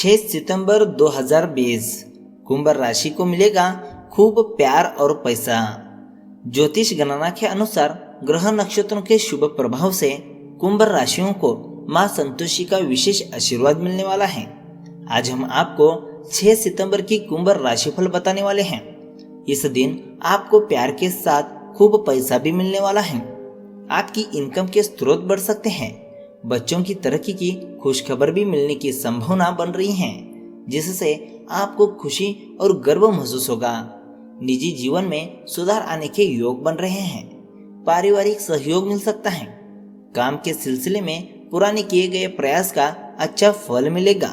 6 सितंबर 2020 कुंभ राशि को मिलेगा खूब प्यार और पैसा। ज्योतिष गणना के अनुसार ग्रह नक्षत्रों के शुभ प्रभाव से कुंभ राशियों को मां संतोषी का विशेष आशीर्वाद मिलने वाला है। आज हम आपको 6 सितंबर की कुंभ राशिफल बताने वाले हैं। इस दिन आपको प्यार के साथ खूब पैसा भी मिलने वाला है। आपकी इनकम के स्रोत बढ़ सकते हैं। बच्चों की तरक्की की खुशखबर भी मिलने की संभावना बन रही है, जिससे आपको खुशी और गर्व महसूस होगा। निजी जीवन में सुधार आने के योग बन रहे हैं। पारिवारिक सहयोग मिल सकता है। काम के सिलसिले में पुराने किए गए प्रयास का अच्छा फल मिलेगा।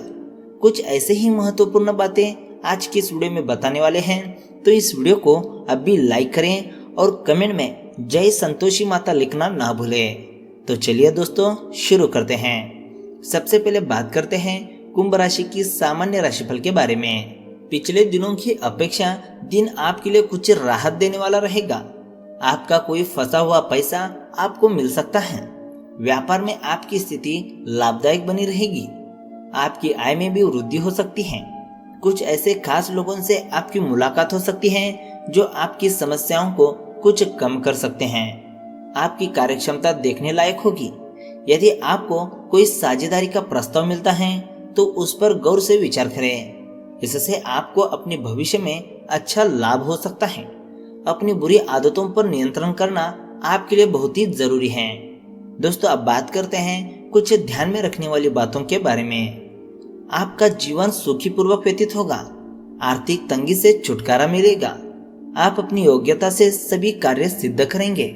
कुछ ऐसे ही महत्वपूर्ण बातें आज की इस वीडियो में बताने वाले हैं, तो इस वीडियो को अभी लाइक करें और कमेंट में जय संतोषी माता लिखना ना भूलें। तो चलिए दोस्तों शुरू करते हैं। सबसे पहले बात करते हैं कुंभ राशि की सामान्य राशिफल के बारे में। पिछले दिनों की अपेक्षा दिन आपके लिए कुछ राहत देने वाला रहेगा। आपका कोई फंसा हुआ पैसा आपको मिल सकता है। व्यापार में आपकी स्थिति लाभदायक बनी रहेगी। आपकी आय में भी वृद्धि हो सकती है। कुछ ऐसे खास लोगों से आपकी मुलाकात हो सकती है जो आपकी समस्याओं को कुछ कम कर सकते हैं। आपकी कार्यक्षमता देखने लायक होगी। यदि आपको कोई साझेदारी का प्रस्ताव मिलता है तो उस पर गौर से विचार करें। इससे आपको अपने भविष्य में अच्छा लाभ हो सकता है। अपनी बुरी आदतों पर नियंत्रण करना आपके लिए बहुत ही जरूरी है। दोस्तों, अब बात करते हैं कुछ ध्यान में रखने वाली बातों के बारे में। आपका जीवन सुखीपूर्वक व्यतीत होगा। आर्थिक तंगी से छुटकारा मिलेगा। आप अपनी योग्यता से सभी कार्य सिद्ध करेंगे।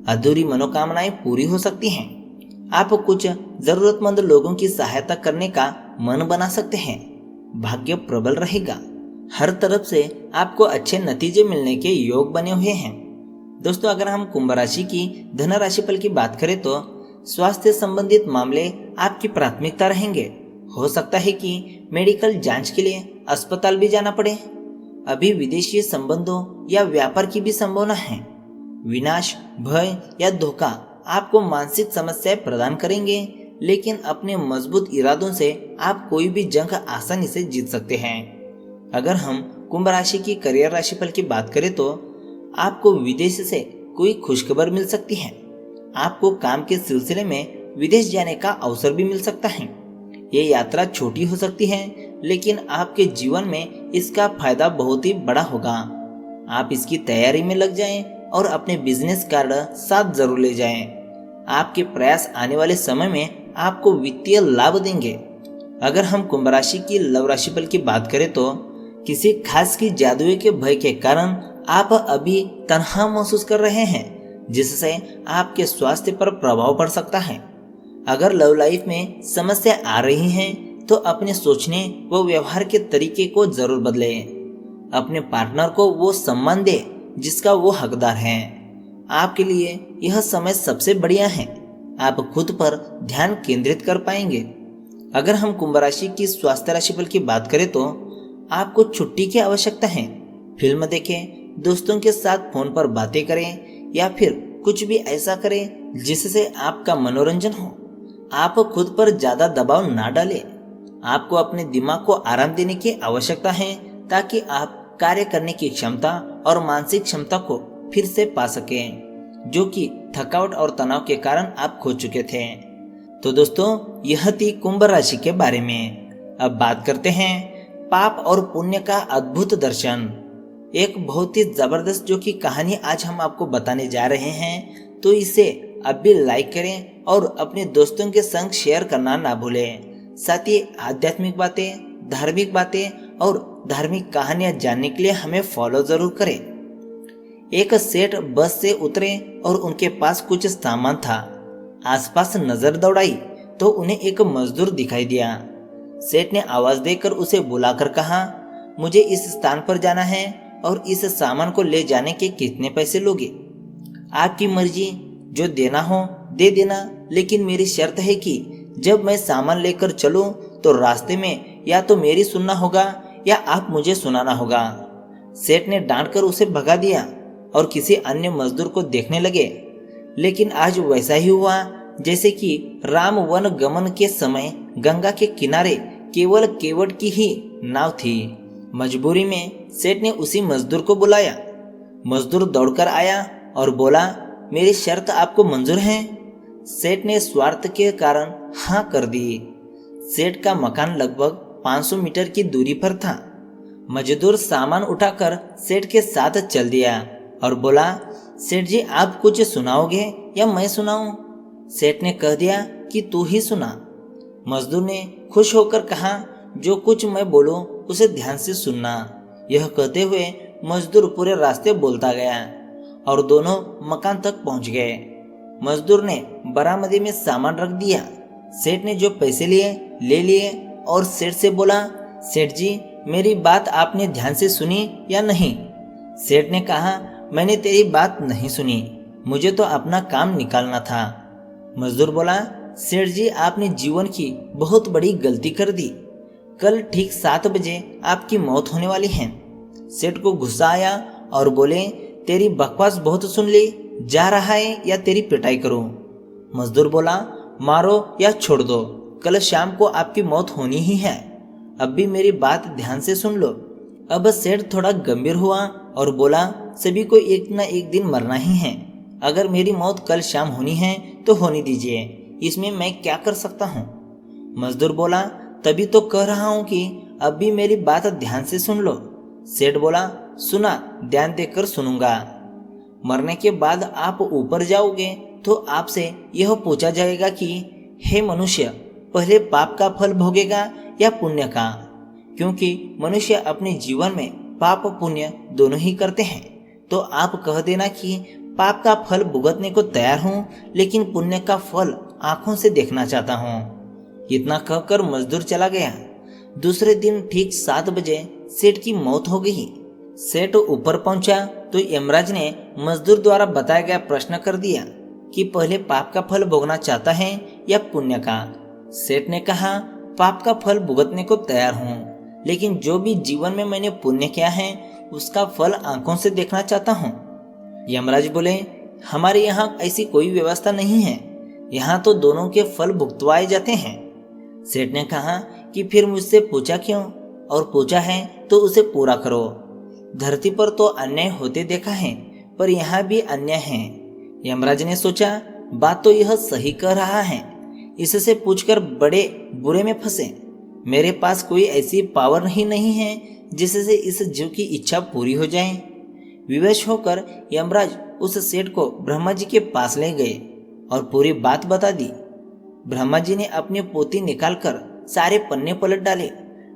अधूरी मनोकामनाएं पूरी हो सकती हैं। आप कुछ जरूरतमंद लोगों की सहायता करने का मन बना सकते हैं। भाग्य प्रबल रहेगा। हर तरफ से आपको अच्छे नतीजे मिलने के योग बने हुए हैं। दोस्तों, अगर हम कुंभ राशि की धन राशिफल की बात करें तो स्वास्थ्य संबंधित मामले आपकी प्राथमिकता रहेंगे। हो सकता है कि मेडिकल जांच के लिए अस्पताल भी जाना पड़े। अभी विदेशी संबंधों या व्यापार की भी संभावना है। विनाश, भय या धोखा आपको मानसिक समस्याएं प्रदान करेंगे, लेकिन अपने मजबूत इरादों से आप कोई भी जंग आसानी से जीत सकते हैं। अगर हम कुंभ राशि की करियर राशिफल की बात करें तो आपको विदेश से कोई खुशखबर मिल सकती है। आपको काम के सिलसिले में विदेश जाने का अवसर भी मिल सकता है। ये यात्रा छोटी हो सकती है, लेकिन आपके जीवन में इसका फायदा बहुत ही बड़ा होगा। आप इसकी तैयारी में लग जाएं और अपने बिजनेस कार्ड साथ जरूर ले जाएं। आपके प्रयास आने वाले समय में आपको वित्तीय लाभ देंगे। अगर हम कुंभ राशि की लव राशिफल की बात करें तो किसी खास की जादुई के भय के कारण आप अभी तन्हा महसूस कर रहे हैं, जिससे आपके स्वास्थ्य पर प्रभाव पड़ सकता है। अगर लव लाइफ में समस्या आ रही है तो अपने सोचने व व्यवहार के तरीके को जरूर बदलें। अपने पार्टनर को वो सम्मान दे जिसका वो हकदार है। आपके लिए यह समय सबसे बढ़िया है। आप खुद पर ध्यान केंद्रित कर पाएंगे। अगर हम कुंभ राशि की स्वास्थ्य राशिफल की बात करें तो आपको छुट्टी की आवश्यकता है। फिल्म देखें, दोस्तों के साथ फोन पर बातें करें या फिर कुछ भी ऐसा करें जिससे आपका मनोरंजन हो। आप खुद पर ज्यादा दबाव ना डालें। आपको अपने दिमाग को आराम देने की आवश्यकता है ताकि आप कार्य करने की क्षमता और मानसिक क्षमता को फिर से पा सकें, जो कि थकावट और तनाव के कारण आप खो चुके थे। तो दोस्तों, यह थी कुंभ राशि के बारे में। अब बात करते हैं पाप और पुण्य का अद्भुत दर्शन। एक बहुत ही जबरदस्त जो कि कहानी आज हम आपको बताने जा रहे हैं, तो इसे अभी लाइक करें और अपने दोस्तों के संग शेयर करना ना भूलें। साथ ही आध्यात्मिक बातें, धार्मिक बातें और धार्मिक कहानियां जानने के लिए हमें फॉलो जरूर करें। एक सेठ बस से उतरे और उनके पास कुछ सामान था। आसपास नजर दौड़ाई तो उन्हें एक मजदूर दिखाई दिया। सेठ ने आवाज देकर उसे बुलाकर कहा, मुझे इस स्थान पर जाना है और इस सामान को ले जाने के कितने पैसे लोगे? आपकी मर्जी, जो देना हो दे देना, लेकिन मेरी शर्त है कि जब मैं सामान लेकर चलूं तो रास्ते में या तो मेरी सुनना होगा या आप मुझे सुनाना होगा। सेठ ने डांटकर उसे भगा दिया और किसी अन्य मजदूर को देखने लगे। लेकिन आज वैसा ही हुआ जैसे कि राम वन गमन के समय गंगा के किनारे केवल केवट की ही नाव थी। मजबूरी में सेठ ने उसी मजदूर को बुलाया। मजदूर दौड़कर आया और बोला, मेरी शर्त आपको मंजूर है? सेठ ने स्वार्थ के कारण हाँ कर दी। सेठ का मकान लगभग 500 मीटर की दूरी पर था। मजदूर सामान उठाकर सेठ के साथ चल दिया और बोला, सेठ जी आप कुछ सुनाओगे या मैं सुनाऊं? सेठ ने कह दिया कि तू ही सुना। मजदूर ने खुश होकर कहा, जो कुछ मैं बोलूं उसे ध्यान से सुनना। यह कहते हुए मजदूर पूरे रास्ते बोलता गया और दोनों मकान तक पहुंच गए। मजदूर ने बरामदे में सामान रख दिया। सेठ ने जो पैसे लिए ले लिए और सेठ से बोला, सेठ जी मेरी बात आपने ध्यान से सुनी या नहीं? सेठ ने कहा, मैंने तेरी बात नहीं सुनी, मुझे तो अपना काम निकालना था। मजदूर बोला, सेठ जी आपने जीवन की बहुत बड़ी गलती कर दी। कल ठीक 7 बजे आपकी मौत होने वाली है। सेठ को गुस्सा आया और बोले, तेरी बकवास बहुत सुन ली, जा रहा है या तेरी पिटाई करूं? मजदूर बोला, मारो या छोड़ दो, कल शाम को आपकी मौत होनी ही है। अब भी मेरी बात ध्यान से सुन लो। अब सेठ थोड़ा गंभीर हुआ और बोला, सभी को एक न एक दिन मरना ही है। अगर मेरी मौत कल शाम होनी है तो होने दीजिए, इसमें मैं क्या कर सकता हूँ? मजदूर बोला, तभी तो कह रहा हूँ कि अब भी मेरी बात ध्यान से सुन लो। सेठ बोला, सुना, ध्यान देकर सुनूंगा। मरने के बाद आप ऊपर जाओगे तो आपसे यह पूछा जाएगा कि हे मनुष्य, पहले पाप का फल भोगेगा या पुण्य का? क्योंकि मनुष्य अपने जीवन में पाप पुण्य दोनों ही करते हैं। तो आप कह देना कि पाप का फल भुगतने को तैयार हूँ, लेकिन पुण्य का फल आंखों से देखना चाहता हूँ। इतना कहकर मजदूर चला गया। दूसरे दिन ठीक 7 बजे सेठ की मौत हो गई। सेठ ऊपर पहुंचा तो यमराज ने मजदूर द्वारा बताया गया प्रश्न कर दिया कि पहले पाप का फल भोगना चाहता है या पुण्य का? सेठ ने कहा, पाप का फल भुगतने को तैयार हूँ, लेकिन जो भी जीवन में मैंने पुण्य किया है उसका फल आंखों से देखना चाहता हूँ। यमराज बोले, हमारे यहाँ ऐसी कोई व्यवस्था नहीं है, यहाँ तो दोनों के फल भुगतवाए जाते हैं। सेठ ने कहा कि फिर मुझसे पूछा क्यों? और पूछा है तो उसे पूरा करो। धरती पर तो अन्याय होते देखा है, पर यहाँ भी अन्याय है। यमराज ने सोचा, बात तो यह सही कह रहा है, इससे पूछकर बड़े बुरे में फंसे। मेरे पास कोई ऐसी पावर ही नहीं है जिससे इस जीव की इच्छा पूरी हो जाए। विवश होकर यमराज उस सेठ को ब्रह्मा जी के पास ले गए और पूरी बात बता दी। ब्रह्मा जी ने अपनी पोथी निकालकर सारे पन्ने पलट डाले,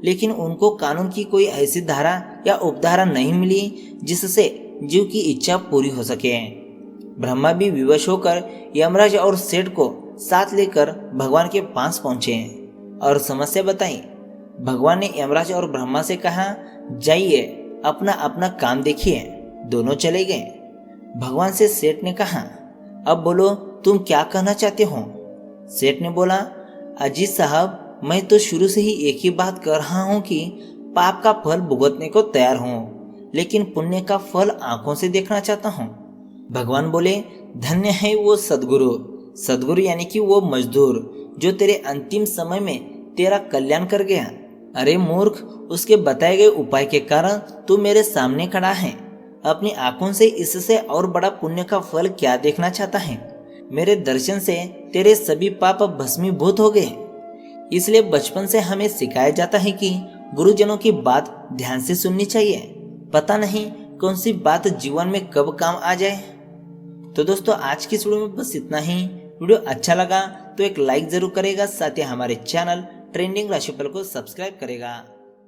लेकिन उनको कानून की कोई ऐसी धारा या उपधारा नहीं मिली जिससे जीव की इच्छा पूरी हो सके। ब्रह्मा भी विवश होकर यमराज और सेठ को साथ लेकर भगवान के पास पहुंचे और समस्या बताई। भगवान ने यमराज और ब्रह्मा से कहा, जाइए अपना अपना काम देखिए। दोनों चले गए। भगवान से सेठ ने कहा, अब बोलो तुम क्या कहना चाहते हो? सेठ ने बोला, अजीत साहब, मैं तो शुरू से ही एक ही बात कर रहा हूँ कि पाप का फल भुगतने को तैयार हूँ, लेकिन पुण्य का फल आंखों से देखना चाहता हूँ। भगवान बोले, धन्य है वो सदगुरु। सदगुरु यानी कि वो मजदूर जो तेरे अंतिम समय में तेरा कल्याण कर गया। अरे मूर्ख, उसके बताए गए उपाय के कारण तू मेरे सामने खड़ा है। अपनी आंखों से इससे और बड़ा पुण्य का फल क्या देखना चाहता है? मेरे दर्शन से तेरे सभी पाप भस्मीभूत हो गए। इसलिए बचपन से हमें सिखाया जाता है कि गुरुजनों की बात ध्यान से सुननी चाहिए। पता नहीं कौन सी बात जीवन में कब काम आ जाए। तो दोस्तों, आज की इस वीडियो में बस इतना ही। वीडियो अच्छा लगा तो एक लाइक जरूर करेगा, साथ ही हमारे चैनल ट्रेंडिंग राशिफल को सब्सक्राइब करेगा।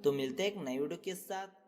तो मिलते हैं एक नई वीडियो के साथ।